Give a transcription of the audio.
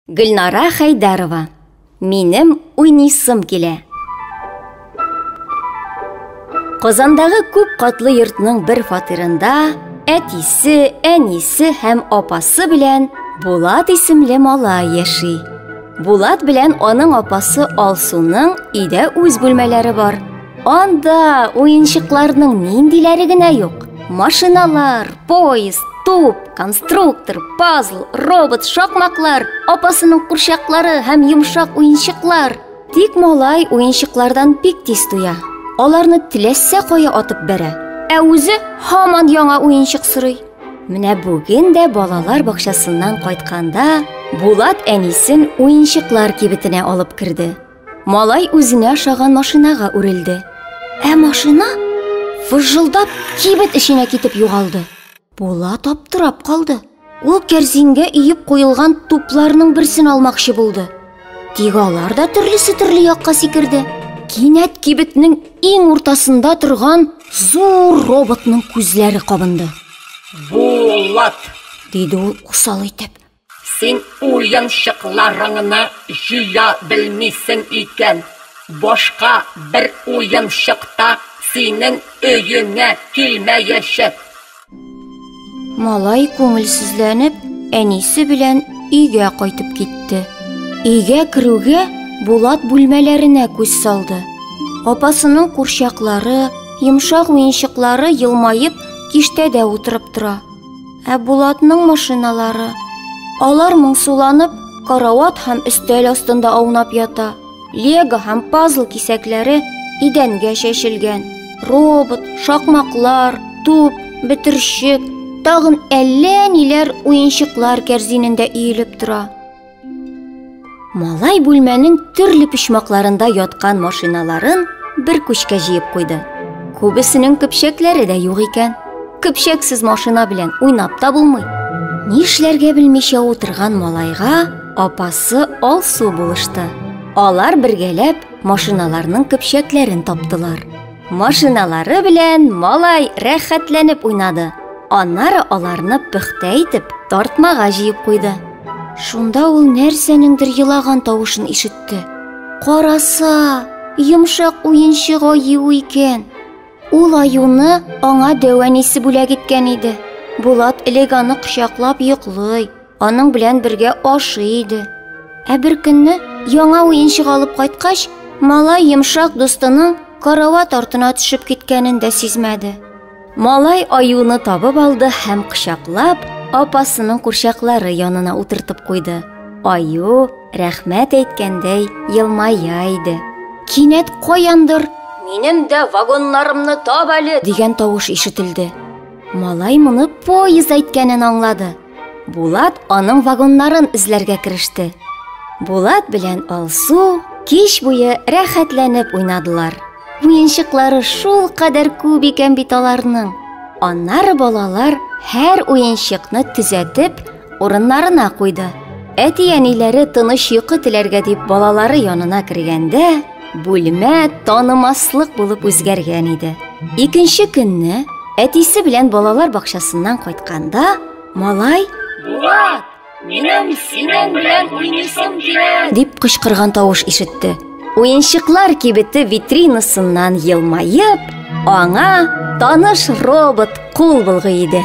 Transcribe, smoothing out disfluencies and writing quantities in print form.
Гөлнара Хайдарова. Минем уйнисым килә. Казандагы күп катлы йортның бер фатирында әтисе, әнисе һәм апасы белән Булат исемле малай яши. Булат белән аның апасы Алсуның өйдә үз бүлмәләре бар. Анда уенчыкларның ниндиләре генә юк. Машиналар, поезд, туп, конструктор, пазл, робот, шакмаклар, апасының курчаклары һәм йомшак уенчыклар. Тик малай уенчыклардан бик тиз туя. Аларны теләсә кая атып бәрә. Ә үзе һаман яңа уенчык сорый. Менә бүген дә балалар бакчасыннан кайтканда Булат әнисен уенчыклар кибетенә алып керде. Малай үзенә ошаган машинага үрелде. Ә машина фыжылдап кибет эченә китеп югалды. Булат аптырап калды. Ул кәрзингә иеп куелган тупларның берсен алмакчы булды. Тик алар да төрлесе төрле якка сикерде. Кинәт кибетнең иң уртасында торган зур роботның күзләре кабынды. Булат, диде ул усал итеп. Син уенчыкларыңны җыя белмисең икән. Башка бер уенчыкта синең өеңә килмәячәк. Малай күңелсезләнеп, әнисе белән өйгә кайтып китте. Өйгә керүгә Булат бүлмәләренә күз салды. Апасының курчаклары, йомшак уенчыклары елмаеп киштәдә утырып тора. Ә Булатның машиналары, алар моңсуланып, карават һәм өстәл астында аунап ята. Лего һәм пазл кисәкләре идәнгә чәчелгән. Робот, шакмаклар, туп, бетерчек, тагын әллә ниләр уенчыклар кәрзинендә иелеп тора. Малай бүлмәнең төрле почмакларында яткан машиналарын бер күчкә җыеп куйды. Күбесенең көпчәкләре дә юк икән. Көпчәксез машина белән уйнап та булмый. Нишләргә белмичә утырган малайга апасы Алсу булышты. Алар бергәләп машиналарның көпчәкләрен таптылар. Машиналары белән малай рәхәтләнеп уйнады. Аннары аларны пөхтә итеп тартмага җыеп куйды. Шунда ул нәрсәнеңдер елаган тавышын ишетте. Караса, йомшак уенчык аю икән. Ул аюны аңа дәвәнисе бүләк иткән иде. Булат элек аны кочаклап йоклый, аның белән бергә ашый иде. Ә бер көнне яңа уенчык алып кайткач, малай йомшак дустының карават артына төшеп киткәнен дә сизмәде. Малай аюны табып алды һәм кочаклап, апасының курчаклары янына утыртып куйды. Аю рәхмәт әйткәндәй елмая иде. Кинәт каяндыр "Минем дә вагоннарымны таб әле" дигән тавыш ишетелде. Малай моны поезд әйткәнен аңлады. Булат аның вагоннарын эзләргә кереште. Булат белән Алсу кич буе рәхәтләнеп уйнадылар. Уенчыклары шул кадәр күп икән бит аларның. Аннары балалар һәр уенчыкны төзәтеп, урыннарына куйды. Әти-әниләре тыныч йокы теләргә дип балалары янына кергәндә, бүлмә танымаслык булып үзгәргән иде. Икенче көнне әтисе белән балалар бакчасыннан кайтканда, малай Булат, минем синең белән уйнисым килә дип кычкырган тавыш ишетте. Уенчыклар кибете витринасыннан елмаеп, аңа таныш робот кул булгы иде.